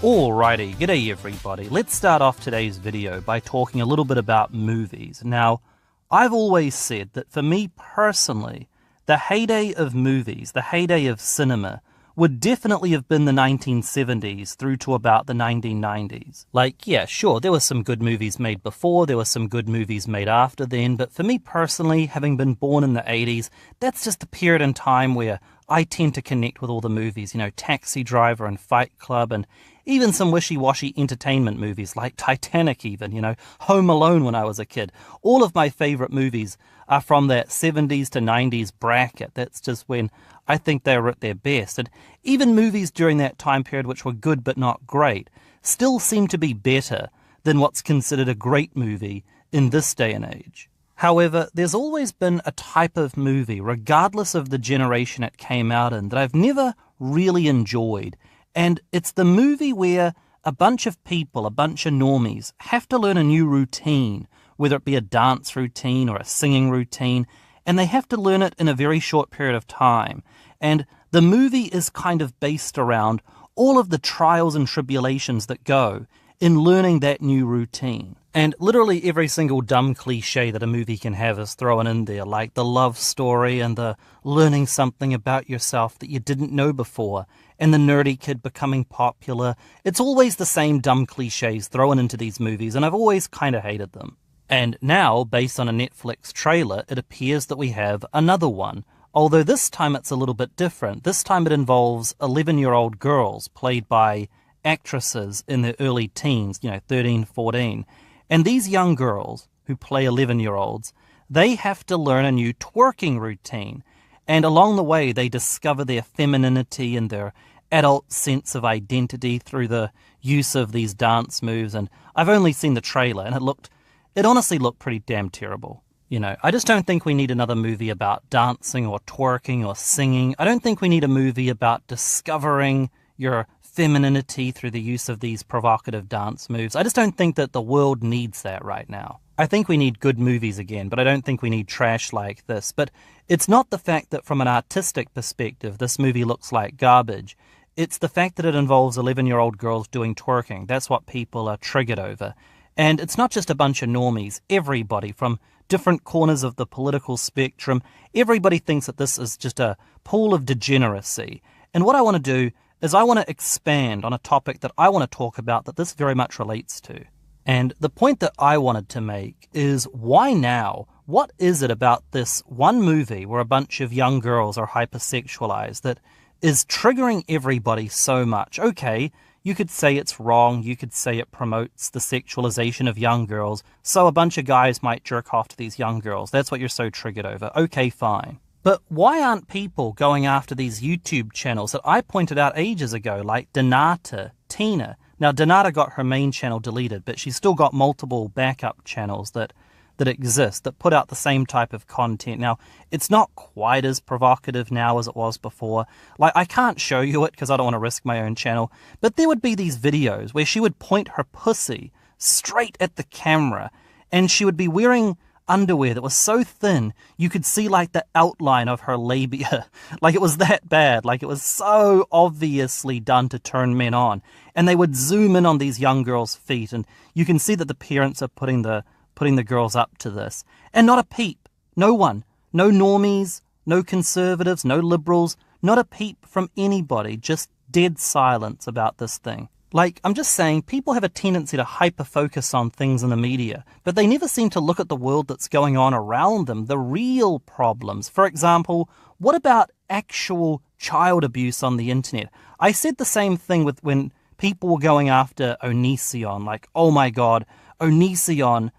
Alrighty, g'day everybody. Let's start off today's video by talking a little bit about movies. Now, I've always said that for me personally, the heyday of movies, the heyday of cinema, would definitely have been the 1970s through to about the 1990s. Like, yeah, sure, there were some good movies made before, there were some good movies made after then, but for me personally, having been born in the 80s, that's just the period in time where I tend to connect with all the movies, you know, Taxi Driver and Fight Club, and even some wishy-washy entertainment movies like Titanic even, you know, Home Alone when I was a kid. All of my favourite movies are from that 70s to 90s bracket. That's just when I think they were at their best. And even movies during that time period which were good but not great still seem to be better than what's considered a great movie in this day and age. However, there's always been a type of movie, regardless of the generation it came out in, that I've never really enjoyed. And it's the movie where a bunch of people, a bunch of normies, have to learn a new routine, whether it be a dance routine or a singing routine, and they have to learn it in a very short period of time. And the movie is kind of based around all of the trials and tribulations that go in learning that new routine. And literally every single dumb cliche that a movie can have is thrown in there, like the love story and the learning something about yourself that you didn't know before, and the nerdy kid becoming popular. It's always the same dumb cliches thrown into these movies, and I've always kind of hated them. And now, based on a Netflix trailer, it appears that we have another one. Although this time it's a little bit different. This time it involves 11-year-old girls played by actresses in their early teens, 13, 14. And these young girls who play 11-year-olds, they have to learn a new twerking routine. And along the way, they discover their femininity and their adult sense of identity through the use of these dance moves. And I've only seen the trailer, and it honestly looked pretty damn terrible. I just don't think we need another movie about dancing or twerking or singing. I don't think we need a movie about discovering your femininity through the use of these provocative dance moves. I just don't think that the world needs that right now. I think we need good movies again, but I don't think we need trash like this. But it's not the fact that from an artistic perspective this movie looks like garbage. It's the fact that it involves 11-year-old girls doing twerking. That's what people are triggered over. And it's not just a bunch of normies. Everybody from different corners of the political spectrum, everybody thinks that this is just a pool of degeneracy. And what I want to do is I want to expand on a topic that I want to talk about that this very much relates to. And the point that I wanted to make is, why now? What is it about this one movie where a bunch of young girls are hypersexualized that is triggering everybody so much? Okay, you could say it's wrong, you could say it promotes the sexualization of young girls, so a bunch of guys might jerk off to these young girls. That's what you're so triggered over. Okay, fine. But why aren't people going after these YouTube channels that I pointed out ages ago, like Donata, Tina? Now, Donata got her main channel deleted, but she's still got multiple backup channels that exist, that put out the same type of content. Now, it's not quite as provocative now as it was before. Like, I can't show you it because I don't want to risk my own channel, but there would be these videos where she would point her pussy straight at the camera, and she would be wearing underwear that was so thin you could see like the outline of her labia. Like, it was that bad. Like, it was so obviously done to turn men on. And they would zoom in on these young girls' feet, and you can see that the parents are putting the girls up to this. And not a peep. No one. No normies, no conservatives, no liberals, not a peep from anybody. Just dead silence about this thing. Like, I'm just saying, people have a tendency to hyper-focus on things in the media, but they never seem to look at the world that's going on around them, the real problems. For example, what about actual child abuse on the internet? I said the same thing with when people were going after Onision, like, oh my god, Onision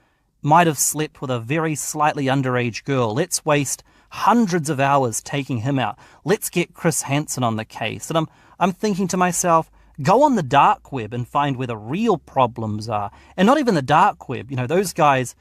might have slept with a very slightly underage girl. Let's waste hundreds of hours taking him out. Let's get Chris Hansen on the case. And I'm thinking to myself, go on the dark web and find where the real problems are. And not even the dark web. Those guys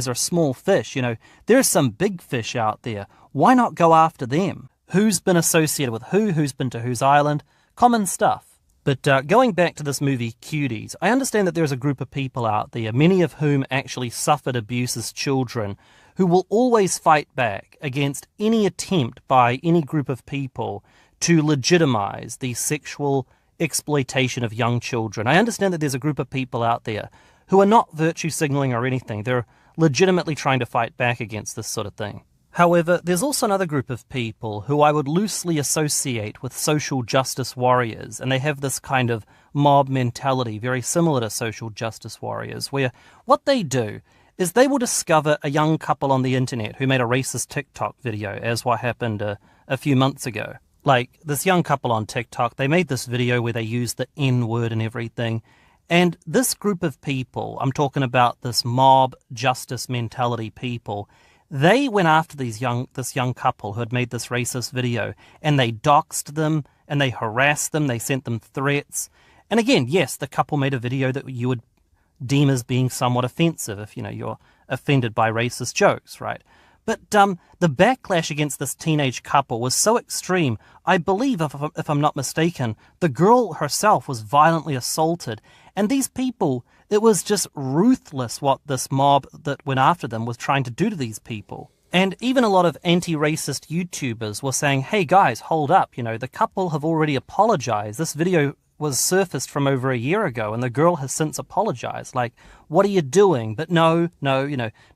are small fish. There's some big fish out there. Why not go after them? Who's been associated with who? Who's been to whose island? Common stuff. But going back to this movie, Cuties, I understand that there's a group of people out there, many of whom actually suffered abuse as children, who will always fight back against any attempt by any group of people to legitimize the sexual exploitation of young children. I understand that there's a group of people out there who are not virtue signaling or anything. They're legitimately trying to fight back against this sort of thing. However, there's also another group of people who I would loosely associate with social justice warriors, and they have this kind of mob mentality very similar to social justice warriors, where what they do is they will discover a young couple on the internet who made a racist TikTok video, as what happened a few months ago. Like, this young couple on TikTok, they made this video where they used the N-word and everything, and this group of people, I'm talking about this mob justice mentality people, they went after this young couple who had made this racist video, and they doxed them, and they harassed them, they sent them threats. And again, yes, the couple made a video that you would deem as being somewhat offensive if, you're offended by racist jokes, right? But the backlash against this teenage couple was so extreme, I believe, if I'm not mistaken, the girl herself was violently assaulted. And these people, it was just ruthless what this mob that went after them was trying to do to these people. And even a lot of anti-racist YouTubers were saying, hey guys, hold up, the couple have already apologized. This video was surfaced from over a year ago, and the girl has since apologized. Like, what are you doing? But no,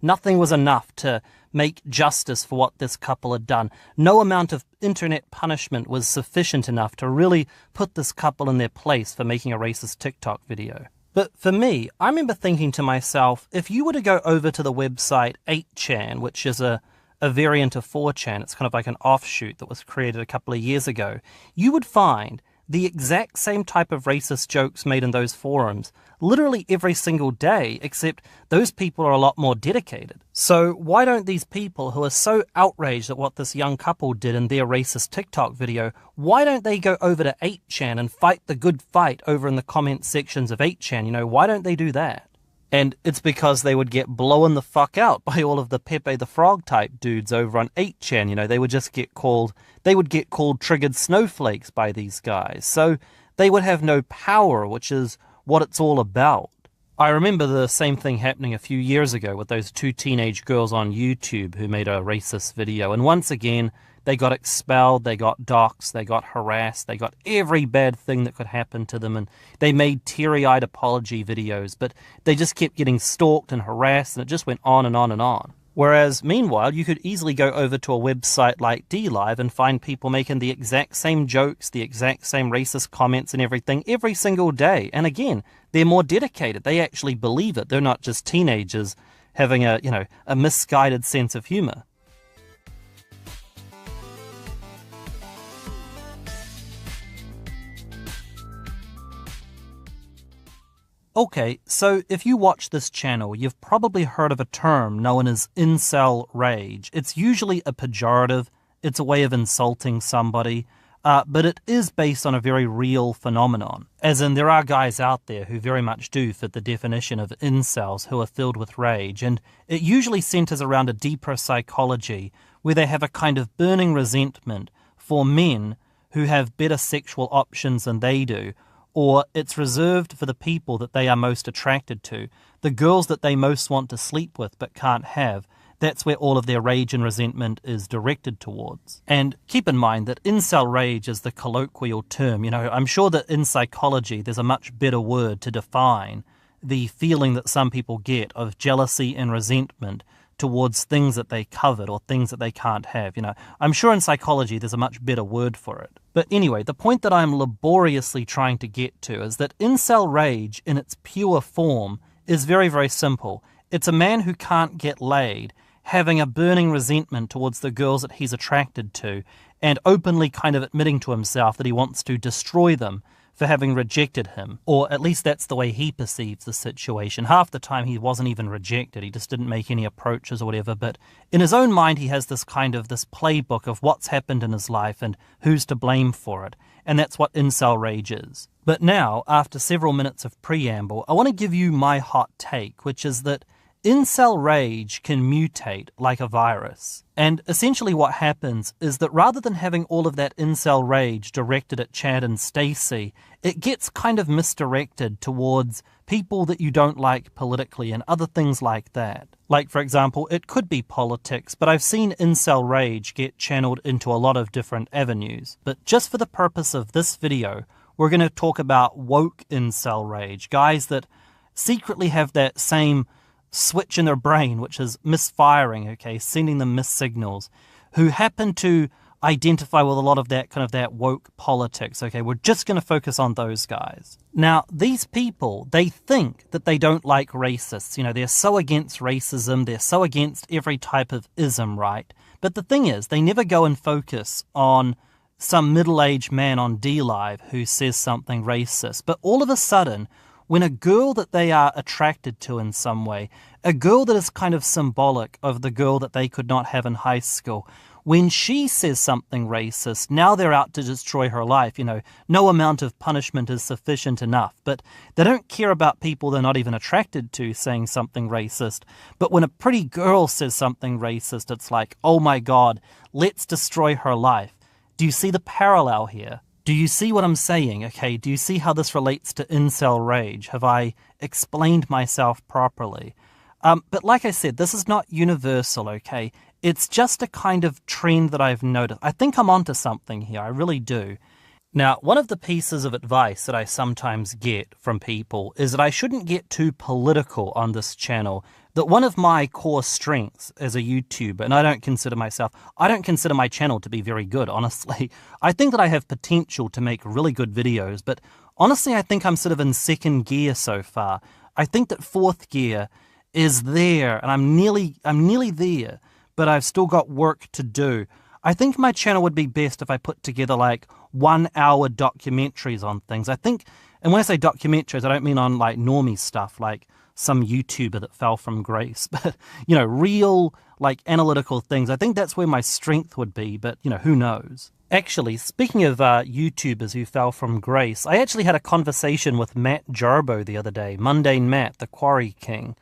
nothing was enough to make justice for what this couple had done. No amount of internet punishment was sufficient enough to really put this couple in their place for making a racist TikTok video. But for me, I remember thinking to myself, if you were to go over to the website 8chan, which is a variant of 4chan, it's kind of like an offshoot that was created a couple of years ago, you would find the exact same type of racist jokes made in those forums literally every single day, except those people are a lot more dedicated. So why don't these people who are so outraged at what this young couple did in their racist TikTok video, why don't they go over to 8chan and fight the good fight over in the comment sections of 8chan? Why don't they do that? And it's because they would get blown the fuck out by all of the Pepe the Frog type dudes over on 8chan. They would just get called triggered snowflakes by these guys. So they would have no power, which is what it's all about. I remember the same thing happening a few years ago with those two teenage girls on YouTube who made a racist video. And once again, they got expelled, they got doxxed, they got harassed, they got every bad thing that could happen to them, and they made teary-eyed apology videos, but they just kept getting stalked and harassed, and it just went on and on and on. Whereas, meanwhile, you could easily go over to a website like DLive and find people making the exact same jokes, the exact same racist comments and everything every single day. And again, they're more dedicated. They actually believe it. They're not just teenagers having a misguided sense of humor. Okay, so if you watch this channel, you've probably heard of a term known as incel rage. It's usually a pejorative, it's a way of insulting somebody, but it is based on a very real phenomenon. As in, there are guys out there who very much do fit the definition of incels who are filled with rage, and it usually centers around a deeper psychology where they have a kind of burning resentment for men who have better sexual options than they do, or it's reserved for the people that they are most attracted to, the girls that they most want to sleep with but can't have. That's where all of their rage and resentment is directed towards. And keep in mind that incel rage is the colloquial term. I'm sure that in psychology there's a much better word to define the feeling that some people get of jealousy and resentment towards things that they covet or things that they can't have. I'm sure in psychology there's a much better word for it. But anyway, the point that I'm laboriously trying to get to is that incel rage in its pure form is very, very simple. It's a man who can't get laid, having a burning resentment towards the girls that he's attracted to, and openly kind of admitting to himself that he wants to destroy them for having rejected him. Or at least that's the way he perceives the situation. Half the time he wasn't even rejected, he just didn't make any approaches or whatever, but in his own mind he has this playbook of what's happened in his life and who's to blame for it. And that's what incel rage is. But now, after several minutes of preamble, I want to give you my hot take, which is that incel rage can mutate like a virus. And essentially what happens is that rather than having all of that incel rage directed at Chad and Stacy, it gets kind of misdirected towards people that you don't like politically and other things like that. Like, for example, it could be politics, but I've seen incel rage get channeled into a lot of different avenues. But just for the purpose of this video, We're going to talk about woke incel rage, guys that secretly have that same switch in their brain, which is misfiring, okay, sending them missed signals, who happen to identify with a lot of that woke politics, okay? We're just going to focus on those guys. Now, these people, they think that they don't like racists. You know, they're so against racism, they're so against every type of ism, right? But the thing is, they never go and focus on some middle-aged man on D-Live who says something racist. But all of a sudden, when a girl that they are attracted to in some way, a girl that is kind of symbolic of the girl that they could not have in high school, when she says something racist, now they're out to destroy her life. You know, no amount of punishment is sufficient enough. But they don't care about people they're not even attracted to saying something racist. But when a pretty girl says something racist, it's like, oh my God, let's destroy her life. Do you see the parallel here? Do you see what I'm saying? Okay, do you see how this relates to incel rage? Have I explained myself properly? But like I said, this is not universal, okay? It's just a kind of trend that I've noticed. I think I'm onto something here, I really do. Now, one of the pieces of advice that I sometimes get from people is that I shouldn't get too political on this channel, that one of my core strengths as a YouTuber, and I don't consider my channel to be very good, honestly. I think that I have potential to make really good videos, but honestly, I think I'm sort of in second gear so far. I think that fourth gear is there, and I'm nearly there, but I've still got work to do. I think my channel would be best if I put together like 1 hour documentaries on things. I think, and when I say documentaries, I don't mean on like normie stuff like some YouTuber that fell from grace, but, you know, real like analytical things. I think that's where my strength would be, but, you know, who knows? Actually, speaking of YouTubers who fell from grace, I actually had a conversation with Matt Jarbo the other day, Mundane Matt, the Quarry King.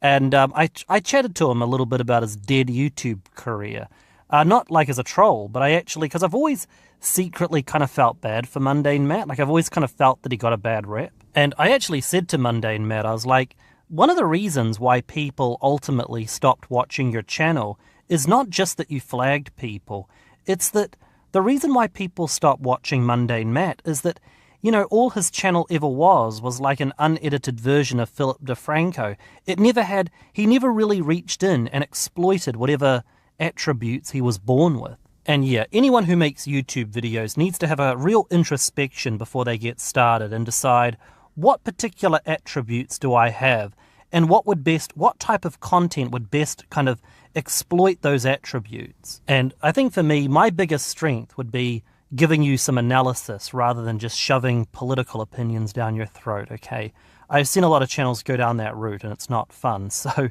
And I chatted to him a little bit about his dead YouTube career. Not like as a troll, but I actually, because I've always secretly kind of felt bad for Mundane Matt. Like I've always kind of felt that he got a bad rep. And I actually said to Mundane Matt, I was like, one of the reasons why people ultimately stopped watching your channel is not just that you flagged people. It's that the reason why people stopped watching Mundane Matt is that, you know, all his channel ever was like an unedited version of Philip DeFranco. He never really reached in and exploited whatever attributes he was born with. And yeah, anyone who makes YouTube videos needs to have a real introspection before they get started and decide, what particular attributes do I have? And what type of content would best kind of exploit those attributes? And I think for me, my biggest strength would be giving you some analysis rather than just shoving political opinions down your throat, okay? I've seen a lot of channels go down that route and it's not fun. So,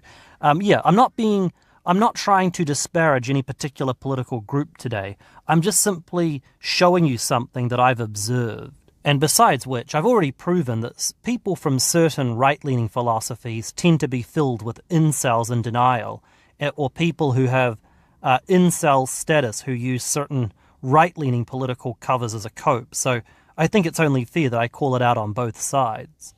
yeah, I'm not trying to disparage any particular political group today. I'm just simply showing you something that I've observed. And besides which, I've already proven that people from certain right-leaning philosophies tend to be filled with incels in denial, or people who have incel status who use certain right-leaning political covers as a cope. So I think it's only fair that I call it out on both sides.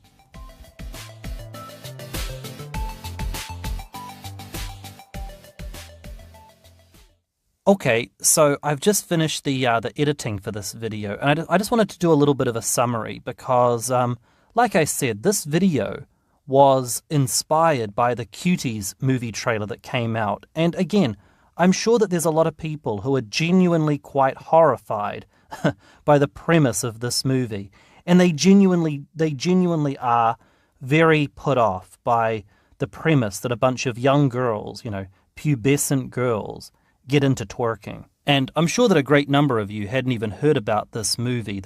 Okay, so I've just finished the editing for this video, and I just wanted to do a little bit of a summary because, like I said, this video was inspired by the Cuties movie trailer that came out. And again, I'm sure that there's a lot of people who are genuinely quite horrified by the premise of this movie, and they genuinely are very put off by the premise that a bunch of young girls, you know, pubescent girls, get into twerking. And I'm sure that a great number of you hadn't even heard about this movie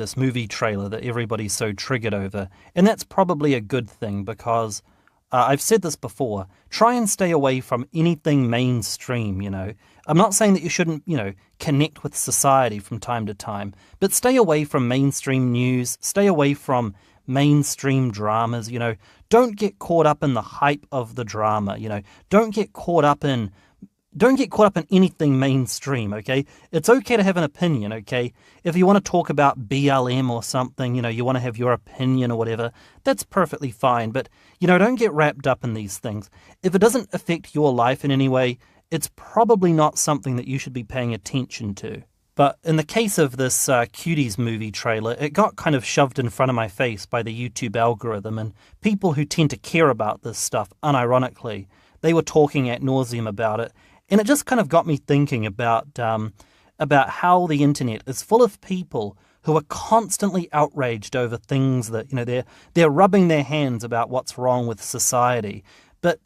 trailer that everybody's so triggered over. And that's probably a good thing because, I've said this before, try and stay away from anything mainstream, you know. I'm not saying that you shouldn't, you know, connect with society from time to time, but stay away from mainstream news, stay away from mainstream dramas, you know. Don't get caught up in the hype of the drama, you know. Don't get caught up in anything mainstream, okay? It's okay to have an opinion, okay? If you want to talk about BLM or something, you know, you want to have your opinion or whatever, that's perfectly fine. But, you know, don't get wrapped up in these things. If it doesn't affect your life in any way, it's probably not something that you should be paying attention to. But in the case of this Cuties movie trailer, it got kind of shoved in front of my face by the YouTube algorithm, and people who tend to care about this stuff, unironically, they were talking ad nauseum about it, and it just kind of got me thinking about how the internet is full of people who are constantly outraged over things that, they're rubbing their hands about what's wrong with society. But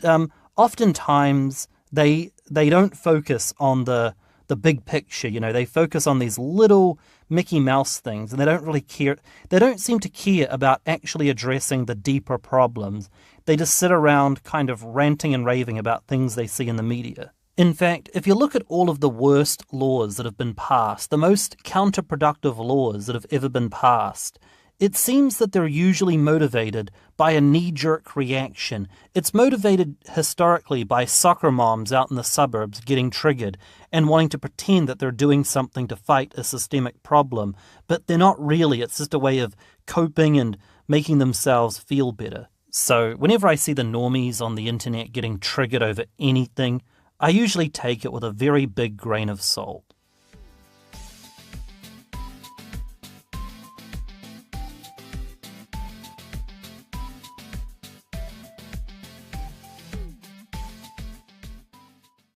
oftentimes they don't focus on the big picture. They focus on these little Mickey Mouse things, and they don't really care. They don't seem to care about actually addressing the deeper problems. They just sit around kind of ranting and raving about things they see in the media. In fact, if you look at all of the worst laws that have been passed, the most counterproductive laws that have ever been passed, it seems that they're usually motivated by a knee-jerk reaction. It's motivated historically by soccer moms out in the suburbs getting triggered and wanting to pretend that they're doing something to fight a systemic problem, but they're not really. It's just a way of coping and making themselves feel better. So whenever I see the normies on the internet getting triggered over anything, I usually take it with a very big grain of salt.